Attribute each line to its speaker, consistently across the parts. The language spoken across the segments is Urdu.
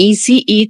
Speaker 1: ECE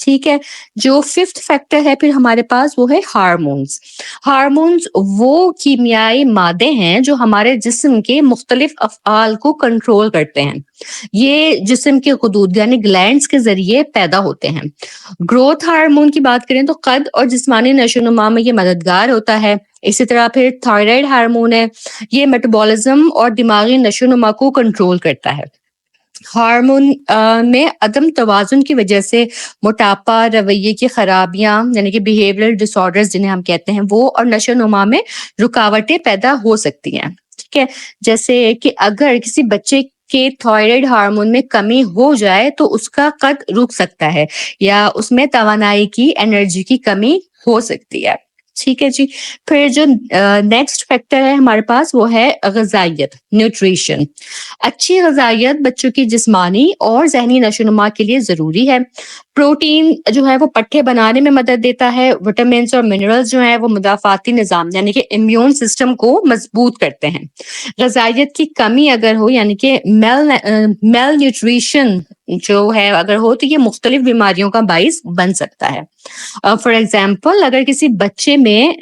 Speaker 1: ٹھیک ہے. جو ففتھ فیکٹر ہے پھر ہمارے پاس وہ ہے ہارمونز. ہارمونز وہ کیمیائی مادے ہیں جو ہمارے جسم کے مختلف افعال کو کنٹرول کرتے ہیں. یہ جسم کے غدود یعنی گلینڈز کے ذریعے پیدا ہوتے ہیں. گروتھ ہارمون کی بات کریں تو قد اور جسمانی نشو و نما میں یہ مددگار ہوتا ہے. اسی طرح پھر تھائرائیڈ ہارمون ہے، یہ میٹابولزم اور دماغی نشو و نما کو کنٹرول کرتا ہے. ہارمون میں عدم توازن کی وجہ سے موٹاپا، رویے کی خرابیاں یعنی کہ بیہیویئرل ڈس آرڈرز جنہیں ہم کہتے ہیں وہ، اور نشو و نما میں رکاوٹیں پیدا ہو سکتی ہیں. ٹھیک ہے، جیسے کہ اگر کسی بچے کے تھائرائیڈ ہارمون میں کمی ہو جائے تو اس کا قد رک سکتا ہے یا اس میں توانائی کی، انرجی کی کمی ہو سکتی ہے. ٹھیک ہے جی. پھر جو نیکسٹ فیکٹر ہے ہمارے پاس وہ ہے غذائیت، نیوٹریشن. اچھی غذائیت بچوں کی جسمانی اور ذہنی نشو و نما کے لیے ضروری ہے. پروٹین جو ہے وہ پٹھے بنانے میں مدد دیتا ہے. وٹامنس اور منرلز جو ہیں وہ مدافعاتی نظام یعنی کہ امیون سسٹم کو مضبوط کرتے ہیں. غذائیت کی کمی اگر ہو یعنی کہ میل نیوٹریشن جو ہے اگر ہو تو یہ مختلف بیماریوں کا باعث بن سکتا ہے. فار ایگزامپل اگر کسی بچے میں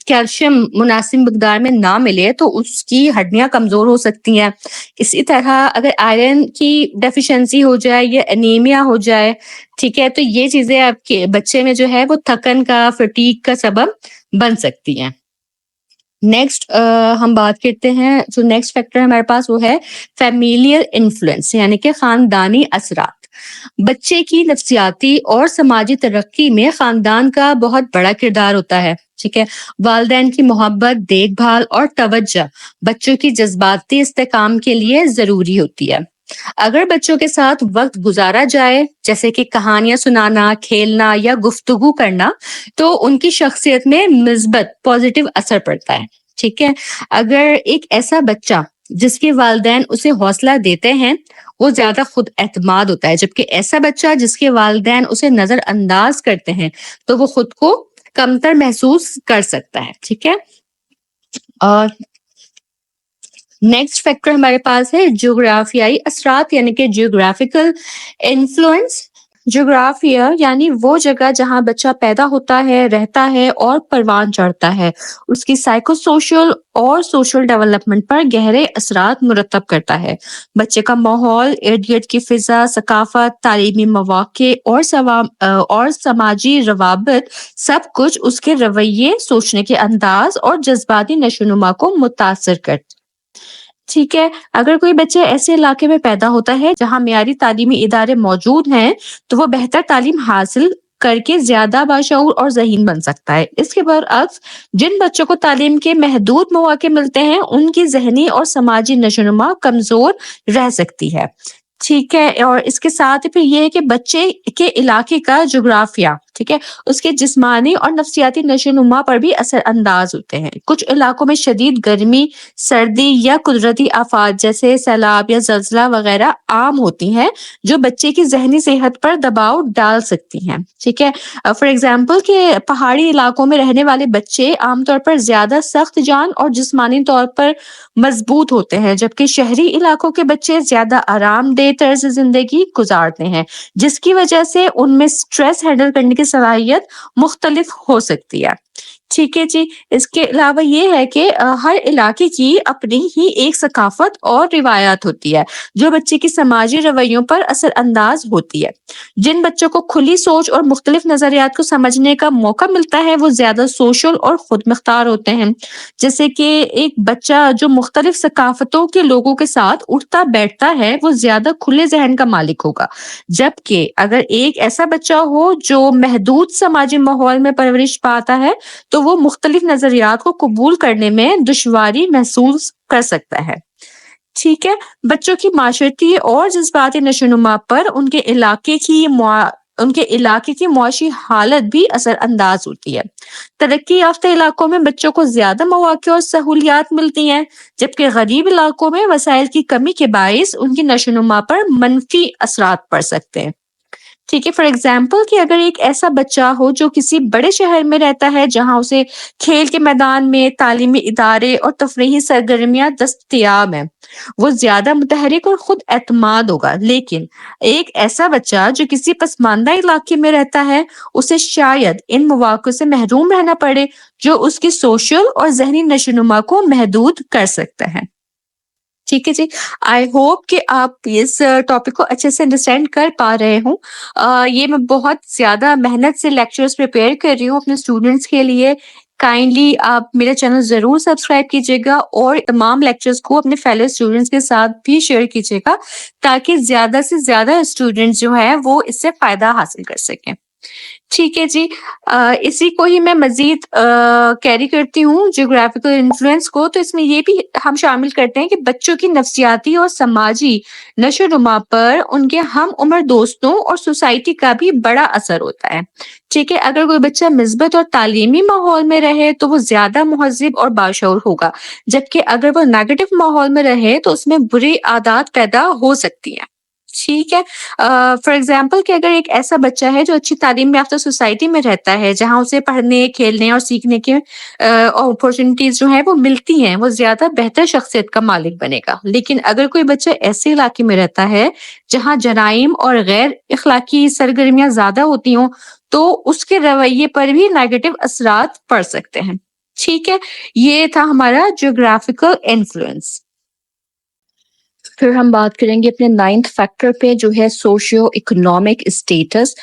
Speaker 1: کیلشیم مناسب مقدار میں نہ ملے تو اس کی ہڈیاں کمزور ہو سکتی ہیں. اسی طرح اگر آئرن کی ڈیفیشنسی ہو جائے یا انیمیا ہو جائے، ٹھیک ہے، تو یہ چیزیں آپ کے بچے میں جو ہے وہ تھکن کا، فٹیگ کا سبب بن سکتی ہیں. نیکسٹ ہم بات کرتے ہیں، جو نیکسٹ فیکٹر ہمارے پاس وہ ہے فیملیل انفلوئنس یعنی کہ خاندانی اثرات. بچے کی نفسیاتی اور سماجی ترقی میں خاندان کا بہت بڑا کردار ہوتا ہے. ٹھیک ہے، والدین کی محبت، دیکھ بھال اور توجہ بچوں کی جذباتی استحکام کے لیے ضروری ہوتی ہے. اگر بچوں کے ساتھ وقت گزارا جائے جیسے کہ کہانیاں سنانا، کھیلنا یا گفتگو کرنا تو ان کی شخصیت میں مثبت پازیٹیو اثر پڑتا ہے. ٹھیک ہے، اگر ایک ایسا بچہ جس کے والدین اسے حوصلہ دیتے ہیں وہ زیادہ خود اعتماد ہوتا ہے، جبکہ ایسا بچہ جس کے والدین اسے نظر انداز کرتے ہیں تو وہ خود کو کمتر محسوس کر سکتا ہے. ٹھیک ہے، اور نیکسٹ فیکٹر ہمارے پاس ہے جغرافیائی اثرات یعنی کہ جیوگرافیکل انفلوئنس. جغرافیہ یعنی وہ جگہ جہاں بچہ پیدا ہوتا ہے، رہتا ہے اور پروان چڑھتا ہے، اس کی سائیکو سوشل اور سوشل ڈیولپمنٹ پر گہرے اثرات مرتب کرتا ہے. بچے کا ماحول، ارد گرد کی فضا، ثقافت، تعلیمی مواقع اور سماجی روابط سب کچھ اس کے رویے، سوچنے کے انداز اور جذباتی نشو و نما کو متاثر کرتا. ٹھیک ہے، اگر کوئی بچہ ایسے علاقے میں پیدا ہوتا ہے جہاں معیاری تعلیمی ادارے موجود ہیں تو وہ بہتر تعلیم حاصل کر کے زیادہ باشعور اور ذہین بن سکتا ہے. اس کے برعکس جن بچوں کو تعلیم کے محدود مواقع ملتے ہیں ان کی ذہنی اور سماجی نشو و نما کمزور رہ سکتی ہے. ٹھیک ہے، اور اس کے ساتھ پھر یہ ہے کہ بچے کے علاقے کا جغرافیہ، ٹھیک ہے، اس کے جسمانی اور نفسیاتی نشو و نما پر بھی اثر انداز ہوتے ہیں. کچھ علاقوں میں شدید گرمی، سردی یا قدرتی آفات جیسے سیلاب یا زلزلہ وغیرہ عام ہوتی ہیں جو بچے کی ذہنی صحت پر دباؤ ڈال سکتی ہیں. ٹھیک ہے، فار ایگزامپل کہ پہاڑی علاقوں میں رہنے والے بچے عام طور پر زیادہ سخت جان اور جسمانی طور پر مضبوط ہوتے ہیں، جبکہ شہری علاقوں کے بچے زیادہ آرام دہ طرز زندگی گزارتے ہیں، جس کی وجہ سے ان میں سٹریس ہینڈل کرنے کی صلاحیت مختلف ہو سکتی ہے. ٹھیک ہے جی. اس کے علاوہ یہ ہے کہ ہر علاقے کی اپنی ہی ایک ثقافت اور روایات ہوتی ہے جو بچے کی سماجی رویوں پر اثر انداز ہوتی ہے. جن بچوں کو کھلی سوچ اور مختلف نظریات کو سمجھنے کا موقع ملتا ہے وہ زیادہ سوشل اور خود مختار ہوتے ہیں. جیسے کہ ایک بچہ جو مختلف ثقافتوں کے لوگوں کے ساتھ اٹھتا بیٹھتا ہے وہ زیادہ کھلے ذہن کا مالک ہوگا، جبکہ اگر ایک ایسا بچہ ہو جو محدود سماجی ماحول میں پرورش پاتا ہے تو وہ مختلف نظریات کو قبول کرنے میں دشواری محسوس کر سکتا ہے. ٹھیک ہے، بچوں کی معاشرتی اور جذباتی نشو و نما پر ان کے علاقے کی معاشی حالت بھی اثر انداز ہوتی ہے. ترقی یافتہ علاقوں میں بچوں کو زیادہ مواقع اور سہولیات ملتی ہیں، جبکہ غریب علاقوں میں وسائل کی کمی کے باعث ان کی نشو و نما پر منفی اثرات پڑ سکتے ہیں. ٹھیک ہے، فار ایگزامپل کہ اگر ایک ایسا بچہ ہو جو کسی بڑے شہر میں رہتا ہے جہاں اسے کھیل کے میدان میں تعلیمی ادارے اور تفریحی سرگرمیاں دستیاب ہیں، وہ زیادہ متحرک اور خود اعتماد ہوگا. لیکن ایک ایسا بچہ جو کسی پسماندہ علاقے میں رہتا ہے، اسے شاید ان مواقع سے محروم رہنا پڑے جو اس کی سوشل اور ذہنی نشو و نما کو محدود کر سکتا ہے. ٹھیک ہے جی، آئی ہوپ کہ آپ اس ٹاپک کو اچھے سے انڈرسٹینڈ کر پا رہے ہوں. یہ میں بہت زیادہ محنت سے لیکچرز پریپیئر کر رہی ہوں اپنے اسٹوڈنٹس کے لیے. کائنڈلی آپ میرا چینل ضرور سبسکرائب کیجیے گا اور تمام لیکچرز کو اپنے فیلو اسٹوڈنٹس کے ساتھ بھی شیئر کیجیے گا تاکہ زیادہ سے زیادہ اسٹوڈنٹس جو ہیں وہ اس سے فائدہ حاصل کر سکیں. ٹھیک ہے جی، اسی کو ہی میں مزید کیری کرتی ہوں جیوگرافیکل انفلوئنس کو. تو اس میں یہ بھی ہم شامل کرتے ہیں کہ بچوں کی نفسیاتی اور سماجی نشو و نما پر ان کے ہم عمر دوستوں اور سوسائٹی کا بھی بڑا اثر ہوتا ہے. ٹھیک ہے، اگر کوئی بچہ مثبت اور تعلیمی ماحول میں رہے تو وہ زیادہ مہذب اور باشعور ہوگا، جبکہ اگر وہ نیگیٹو ماحول میں رہے تو اس میں بری عادات پیدا ہو سکتی ہیں. ٹھیک ہے، فار ایگزامپل کہ اگر ایک ایسا بچہ ہے جو اچھی تعلیم یافتہ سوسائٹی میں رہتا ہے جہاں اسے پڑھنے، کھیلنے اور سیکھنے کے اپرچونیٹیز جو ہیں وہ ملتی ہیں، وہ زیادہ بہتر شخصیت کا مالک بنے گا. لیکن اگر کوئی بچہ ایسے علاقے میں رہتا ہے جہاں جرائم اور غیر اخلاقی سرگرمیاں زیادہ ہوتی ہوں تو اس کے رویے پر بھی نیگیٹو اثرات پڑ سکتے ہیں. ٹھیک ہے، یہ تھا ہمارا جیوگرافیکل انفلوئنس. پھر ہم بات کریں گے اپنے 9th فیکٹر پہ جو ہے سوشیو اکنامک اسٹیٹس.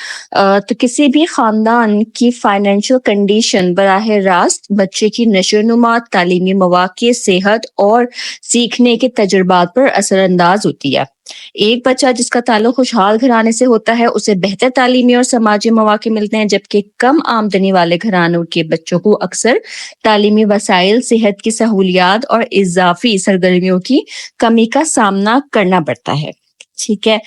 Speaker 1: تو کسی بھی خاندان کی فائنینشیل کنڈیشن براہ راست بچے کی نشو و نما، تعلیمی مواقع، صحت اور سیکھنے کے تجربات پر اثر انداز ہوتی ہے. ایک بچہ جس کا تعلق خوشحال گھرانے سے ہوتا ہے اسے بہتر تعلیمی اور سماجی مواقع ملتے ہیں، جبکہ کم آمدنی والے گھرانوں کے بچوں کو اکثر تعلیمی وسائل، صحت کی سہولیات اور اضافی سرگرمیوں کی کمی کا سامنا کرنا پڑتا ہے. ٹھیک ہے،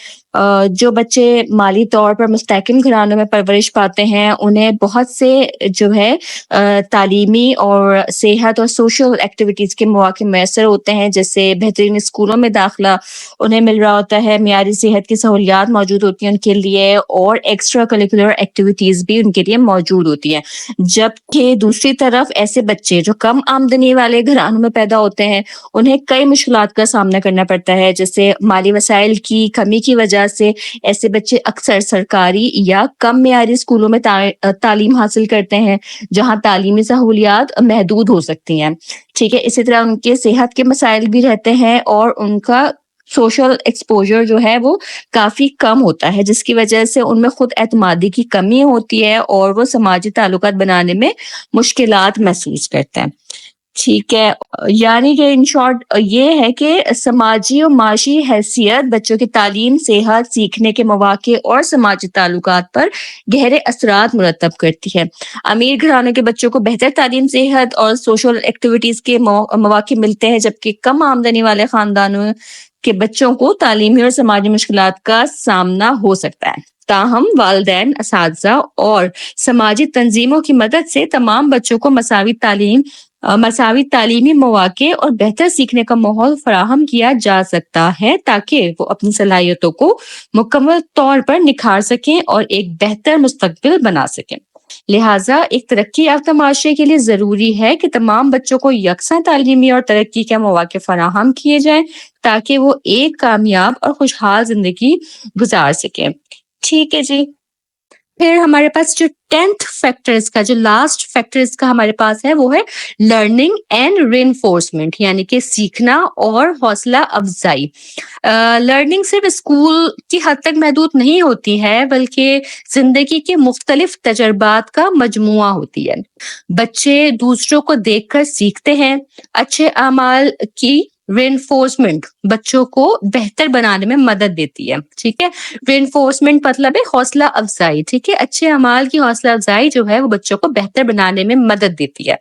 Speaker 1: جو بچے مالی طور پر مستحکم گھرانوں میں پرورش پاتے ہیں انہیں بہت سے جو ہے تعلیمی اور صحت اور سوشل ایکٹیویٹیز کے مواقع میسر ہوتے ہیں، جیسے بہترین اسکولوں میں داخلہ انہیں مل رہا ہوتا ہے، معیاری صحت کی سہولیات موجود ہوتی ہیں ان کے لیے، اور ایکسٹرا کریکولر ایکٹیویٹیز بھی ان کے لیے موجود ہوتی ہیں. جبکہ دوسری طرف ایسے بچے جو کم آمدنی والے گھرانوں میں پیدا ہوتے ہیں انہیں کئی مشکلات کا سامنا کرنا پڑتا ہے، جیسے مالی وسائل کی کمی کی وجہ سے ایسے بچے اکثر سرکاری یا کم معیاری اسکولوں میں تعلیم حاصل کرتے ہیں جہاں تعلیمی سہولیات محدود ہو سکتی ہیں. ٹھیک ہے، اسی طرح ان کے صحت کے مسائل بھی رہتے ہیں اور ان کا سوشل ایکسپوجر جو ہے وہ کافی کم ہوتا ہے، جس کی وجہ سے ان میں خود اعتمادی کی کمی ہوتی ہے اور وہ سماجی تعلقات بنانے میں مشکلات محسوس کرتے ہیں. ٹھیک ہے، یعنی کہ ان شارٹ یہ ہے کہ سماجی اور معاشی حیثیت بچوں کی تعلیم، صحت، سیکھنے کے مواقع اور سماجی تعلقات پر گہرے اثرات مرتب کرتی ہے. امیر گھرانوں کے بچوں کو بہتر تعلیم، صحت اور سوشل ایکٹیویٹیز کے مواقع ملتے ہیں، جبکہ کم آمدنی والے خاندانوں کے بچوں کو تعلیمی اور سماجی مشکلات کا سامنا ہو سکتا ہے. تاہم والدین، اساتذہ اور سماجی تنظیموں کی مدد سے تمام بچوں کو مساوی تعلیمی مواقع اور بہتر سیکھنے کا ماحول فراہم کیا جا سکتا ہے تاکہ وہ اپنی صلاحیتوں کو مکمل طور پر نکھار سکیں اور ایک بہتر مستقبل بنا سکیں. لہٰذا ایک ترقی یافتہ معاشرے کے لیے ضروری ہے کہ تمام بچوں کو یکساں تعلیمی اور ترقی کے مواقع فراہم کیے جائیں تاکہ وہ ایک کامیاب اور خوشحال زندگی گزار سکیں. ٹھیک ہے جی، پھر ہمارے پاس جو 10th فیکٹرز کا جو لاسٹ فیکٹرز کا ہمارے پاس ہے وہ ہے لرننگ اینڈ ری انفورسمنٹ، یعنی کہ سیکھنا اور حوصلہ افزائی. لرننگ صرف اسکول کی حد تک محدود نہیں ہوتی ہے بلکہ زندگی کے مختلف تجربات کا مجموعہ ہوتی ہے. بچے دوسروں کو دیکھ کر سیکھتے ہیں. اچھے اعمال کی ری انفورسمنٹ بچوں کو بہتر بنانے میں مدد دیتی ہے. ٹھیک ہے، ری انفورسمنٹ مطلب ہے حوصلہ افزائی. ٹھیک ہے، اچھے اعمال کی حوصلہ افزائی جو ہے وہ بچوں کو بہتر بنانے میں مدد دیتی ہے.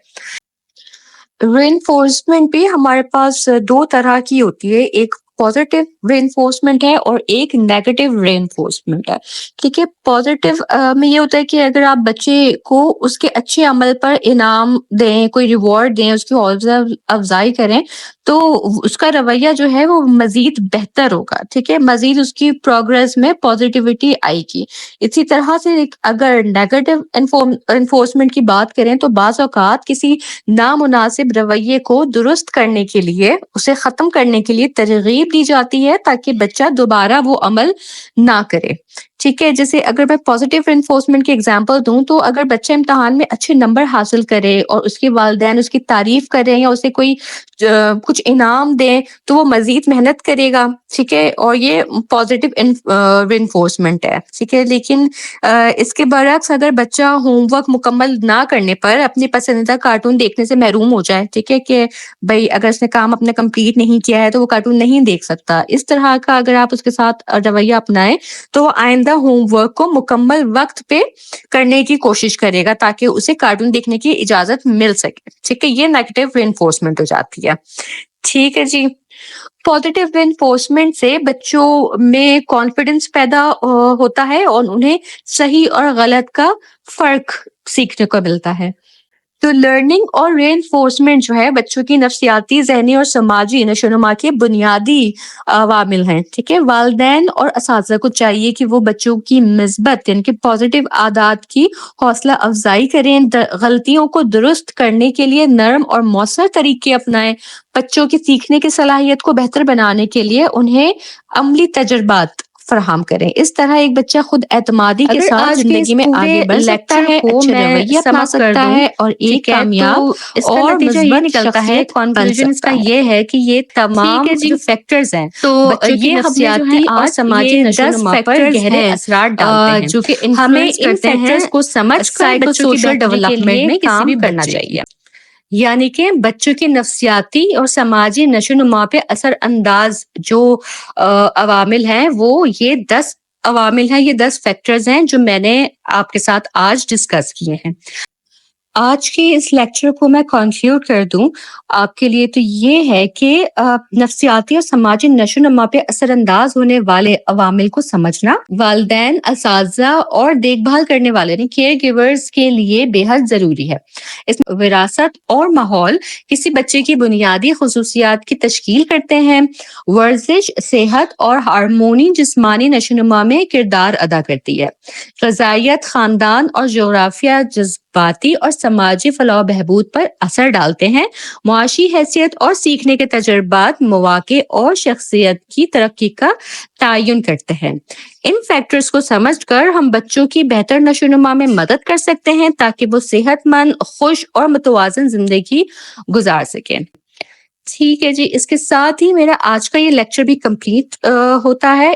Speaker 1: ری انفورسمنٹ بھی ہمارے پاس دو طرح کی ہوتی ہے، ایک پازیٹیو ری انفورسمنٹ ہے اور ایک نیگیٹو ری انفورسمنٹ ہے. ٹھیک ہے, پازیٹیو میں یہ ہوتا ہے کہ اگر آپ بچے کو اس کے اچھے عمل پر انعام دیں, کوئی ریوارڈ دیں, اس کی حوصلہ افزائی کریں, تو اس کا رویہ جو ہے وہ مزید بہتر ہوگا. ٹھیک ہے, مزید اس کی پروگرس میں پازیٹیوٹی آئے گی. اسی طرح سے اگر نیگیٹو انفورسمنٹ کی بات کریں تو بعض اوقات کسی نامناسب رویے کو درست کرنے کے لیے, اسے ختم کرنے کے لیے ترغیب دی جاتی ہے تاکہ بچہ دوبارہ وہ عمل نہ کرے. ٹھیک ہے, جیسے اگر میں پازیٹیو انفورسمنٹ کی ایگزامپل دوں تو اگر بچہ امتحان میں اچھے نمبر حاصل کرے اور اس کے والدین اس کی تعریف کریں یا اسے کوئی کچھ انعام دیں تو وہ مزید محنت کرے گا. ٹھیک ہے, اور یہ پازیٹیو انفورسمنٹ ہے. ٹھیک ہے, لیکن اس کے برعکس اگر بچہ ہوم ورک مکمل نہ کرنے پر اپنی پسندیدہ کارٹون دیکھنے سے محروم ہو جائے, ٹھیک ہے, کہ بھائی اگر اس نے کام اپنا کمپلیٹ نہیں کیا ہے تو وہ کارٹون نہیں دیکھ سکتا, اس طرح کا اگر آپ اس کے ساتھ رویہ اپنائیں تو وہ آئندہ ہوم ورک کو مکمل وقت پہ کرنے کی کوشش کرے گا تاکہ اسے کارٹون دیکھنے کی اجازت مل سکے. ٹھیک ہے, یہ نیگیٹو ری انفورسمنٹ ہو جاتی ہے. ٹھیک ہے جی, پازیٹیو ری انفورسمنٹ سے بچوں میں کانفیڈنس پیدا ہوتا ہے اور انہیں صحیح اور غلط کا فرق سیکھنے کو ملتا ہے. تو لرننگ اور ری انفورسمنٹ جو ہے بچوں کی نفسیاتی, ذہنی اور سماجی نشوونما کے بنیادی عوامل ہیں. ٹھیک ہے, والدین اور اساتذہ کو چاہیے کہ وہ بچوں کی مثبت یعنی کہ پازیٹیو عادات کی حوصلہ افزائی کریں, غلطیوں کو درست کرنے کے لیے نرم اور مؤثر طریقے اپنائیں, بچوں کی سیکھنے کی صلاحیت کو بہتر بنانے کے لیے انہیں عملی تجربات فراہم کریں. اس طرح ایک بچہ خود اعتمادی کے ساتھ زندگی میں آگے بڑھ سکتا ہے, اچھے رویے اپنا سکتا ہے اور ایک کامیاب اور نتیجہ یہ نکلتا ہے. کنکلوژن اس کا یہ ہے کہ یہ تمام جو فیکٹرز ہیں تو یہ نفسیاتی اور سماجی نشوونما پر گہرے اثرات ڈالتے ہیں جو کہ ہمیں ان فیکٹرز کو سمجھ کر بچوں کی ڈیولپمنٹ میں کام کرنا چاہیے. یعنی کہ بچوں کی نفسیاتی اور سماجی نشوونما پہ اثر انداز جو عوامل ہیں وہ یہ 10 عوامل ہیں, یہ 10 فیکٹرز ہیں جو میں نے آپ کے ساتھ آج ڈسکس کیے ہیں. آج کے اس لیکچر کو میں کنکلیوڈ کر دوں آپ کے لیے تو یہ ہے کہ نفسیاتی اور سماجی نشوونما پہ اثر انداز ہونے والے عوامل کو سمجھنا والدین, اساتذہ اور دیکھ بھال کرنے والے یعنی کیئر گیورز کے لیے بے حد ضروری ہے. اس میں وراثت اور ماحول کسی بچے کی بنیادی خصوصیات کی تشکیل کرتے ہیں. ورزش, صحت اور ہارمونی جسمانی نشوونما میں کردار ادا کرتی ہے. غذائیت, خاندان اور جغرافیہ جذباتی اور سماجی فلاح و بہبود پر اثر ڈالتے ہیں. معاشی حیثیت اور سیکھنے کے تجربات مواقع اور شخصیت کی ترقی کا تعین کرتے ہیں. ان فیکٹرز کو سمجھ کر ہم بچوں کی بہتر نشوونما میں مدد کر سکتے ہیں تاکہ وہ صحت مند, خوش اور متوازن زندگی گزار سکیں. ٹھیک ہے جی, اس کے ساتھ ہی میرا آج کا یہ لیکچر بھی کمپلیٹ ہوتا ہے.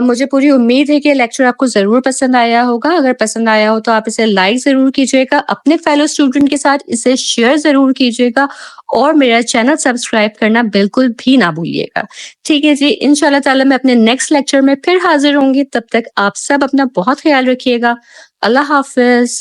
Speaker 1: مجھے پوری امید ہے کہ یہ لیکچر آپ کو ضرور پسند آیا ہوگا. اگر پسند آیا ہو تو آپ اسے لائک ضرور کیجیے گا, اپنے فیلو اسٹوڈنٹ کے ساتھ اسے شیئر ضرور کیجیے گا اور میرا چینل سبسکرائب کرنا بالکل بھی نہ بھولیے گا. ٹھیک ہے جی, انشاءاللہ تعالی میں اپنے نیکسٹ لیکچر میں پھر حاضر ہوں گی. تب تک آپ سب اپنا بہت خیال رکھیے گا. اللہ حافظ.